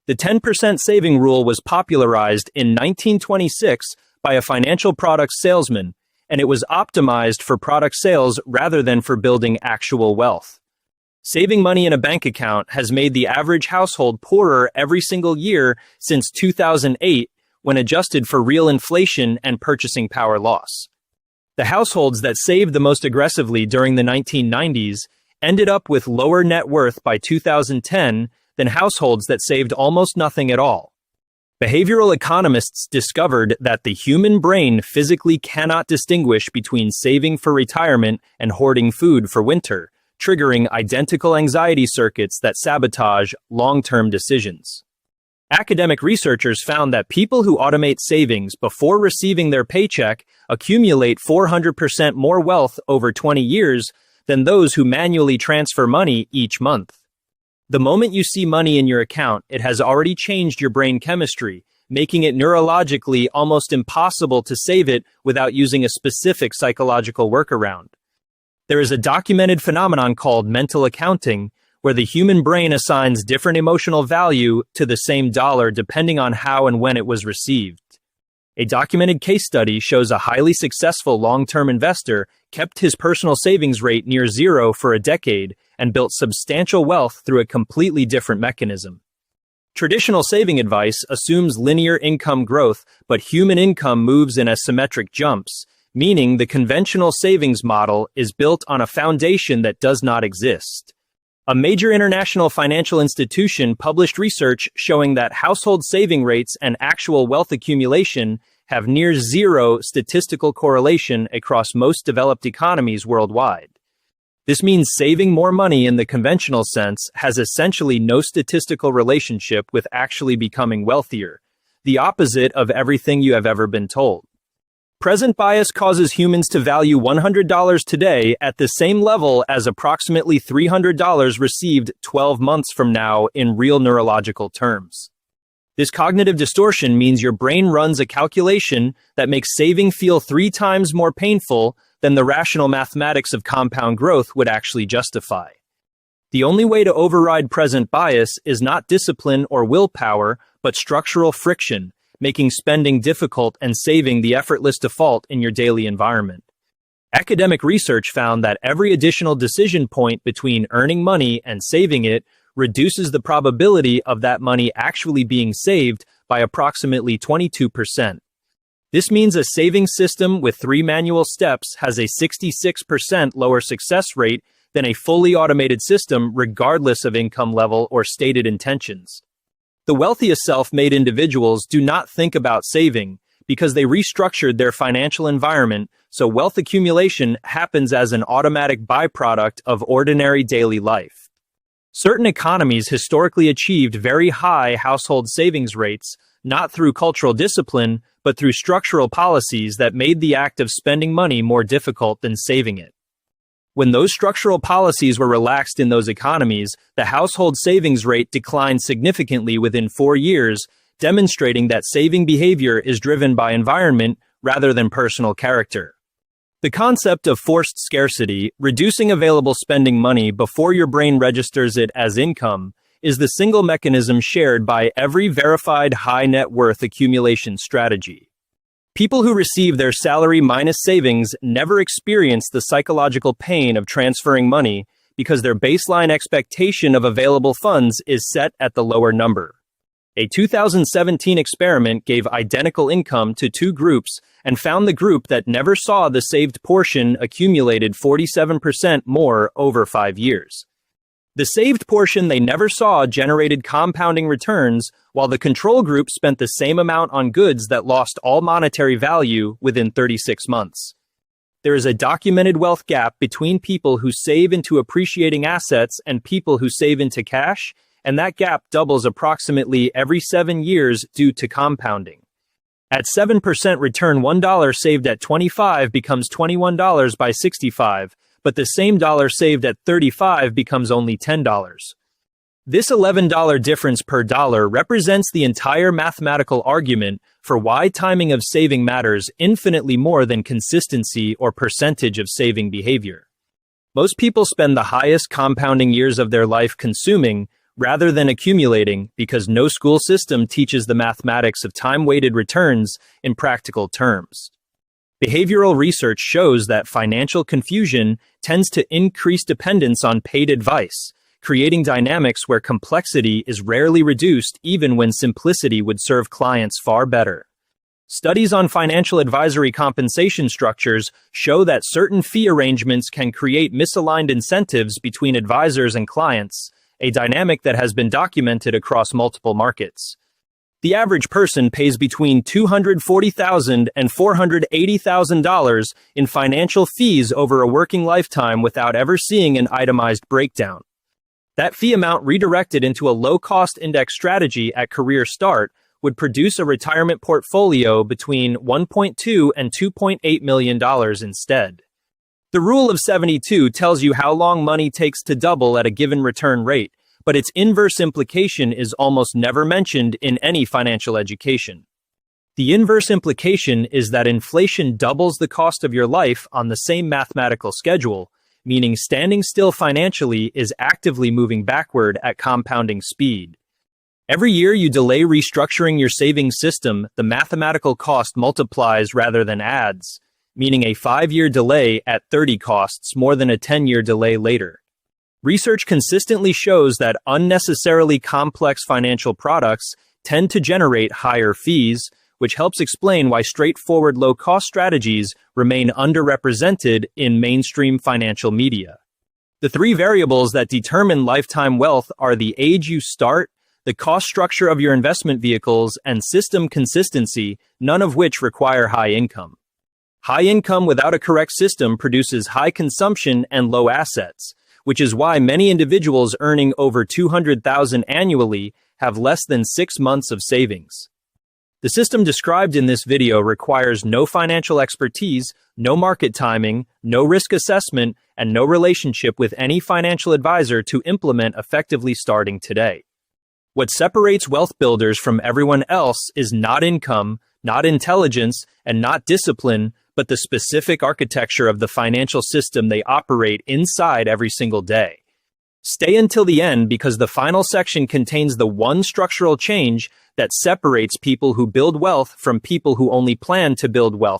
The 10% saving rule was popularized in 1926 by a financial products salesman, and it was optimized for product sales rather than for building actual wealth. Saving money in a bank account has made the average household poorer every single year since 2008 when adjusted for real inflation and purchasing power loss. The households that saved the most aggressively during the 1990s ended up with lower net worth by 2010 than households that saved almost nothing at all. Behavioral economists discovered that the human brain physically cannot distinguish between saving for retirement and hoarding food for winter, triggering identical anxiety circuits that sabotage long-term decisions. Academic researchers found that people who automate savings before receiving their paycheck accumulate 400% more wealth over 20 years than those who manually transfer money each month. The moment you see money in your account, it has already changed your brain chemistry, making it neurologically almost impossible to save it without using a specific psychological workaround. There is a documented phenomenon called mental accounting, where the human brain assigns different emotional value to the same dollar depending on how and when it was received. A documented case study shows a highly successful long-term investor kept his personal savings rate near zero for a decade and built substantial wealth through a completely different mechanism. Traditional saving advice assumes linear income growth, but human income moves in asymmetric jumps, meaning the conventional savings model is built on a foundation that does not exist. A major international financial institution published research showing that household saving rates and actual wealth accumulation have near zero statistical correlation across most developed economies worldwide. This means saving more money in the conventional sense has essentially no statistical relationship with actually becoming wealthier, the opposite of everything you have ever been told. Present bias causes humans to value $100 today at the same level as approximately $300 received 12 months from now in real neurological terms. This cognitive distortion means your brain runs a calculation that makes saving feel 3 times more painful than the rational mathematics of compound growth would actually justify. The only way to override present bias is not discipline or willpower, but structural friction, making spending difficult and saving the effortless default in your daily environment. Academic research found that every additional decision point between earning money and saving it reduces the probability of that money actually being saved by approximately 22%. This means a saving system with 3 manual steps has a 66% lower success rate than a fully automated system regardless of income level or stated intentions. The wealthiest self-made individuals do not think about saving because they restructured their financial environment so wealth accumulation happens as an automatic byproduct of ordinary daily life. Certain economies historically achieved very high household savings rates, not through cultural discipline, but through structural policies that made the act of spending money more difficult than saving it. When those structural policies were relaxed in those economies, the household savings rate declined significantly within 4 years, demonstrating that saving behavior is driven by environment rather than personal character. The concept of forced scarcity, reducing available spending money before your brain registers it as income, is the single mechanism shared by every verified high net worth accumulation strategy. People who receive their salary minus savings never experience the psychological pain of transferring money because their baseline expectation of available funds is set at the lower number. A 2017 experiment gave identical income to 2 groups and found the group that never saw the saved portion accumulated 47% more over 5 years. The saved portion they never saw generated compounding returns, while the control group spent the same amount on goods that lost all monetary value within 36 months. There is a documented wealth gap between people who save into appreciating assets and people who save into cash, and that gap doubles approximately every 7 years due to compounding. At 7% return, $1 saved at 25 becomes $21 by 65, but the same dollar saved at 35 becomes only $10. This $11 difference per dollar represents the entire mathematical argument for why timing of saving matters infinitely more than consistency or percentage of saving behavior. Most people spend the highest compounding years of their life consuming, rather than accumulating, because no school system teaches the mathematics of time-weighted returns in practical terms. Behavioral research shows that financial confusion tends to increase dependence on paid advice, creating dynamics where complexity is rarely reduced even when simplicity would serve clients far better. Studies on financial advisory compensation structures show that certain fee arrangements can create misaligned incentives between advisors and clients, a dynamic that has been documented across multiple markets. The average person pays between $240,000 and $480,000 in financial fees over a working lifetime without ever seeing an itemized breakdown. That fee amount redirected into a low-cost index strategy at career start would produce a retirement portfolio between $1.2 and $2.8 million instead. The rule of 72 tells you how long money takes to double at a given return rate, but its inverse implication is almost never mentioned in any financial education. The inverse implication is that inflation doubles the cost of your life on the same mathematical schedule, meaning standing still financially is actively moving backward at compounding speed. Every year you delay restructuring your savings system, the mathematical cost multiplies rather than adds, meaning a 5-year delay at 30 costs more than a 10-year delay later. Research consistently shows that unnecessarily complex financial products tend to generate higher fees, which helps explain why straightforward low-cost strategies remain underrepresented in mainstream financial media. The 3 variables that determine lifetime wealth are the age you start, the cost structure of your investment vehicles, and system consistency, none of which require high income. High income without a correct system produces high consumption and low assets, which is why many individuals earning over $200,000 annually have less than 6 months of savings. The system described in this video requires no financial expertise, no market timing, no risk assessment, and no relationship with any financial advisor to implement effectively starting today. What separates wealth builders from everyone else is not income, not intelligence, and not discipline, but the specific architecture of the financial system they operate inside every single day. Stay until the end because the final section contains the one structural change that separates people who build wealth from people who only plan to build wealth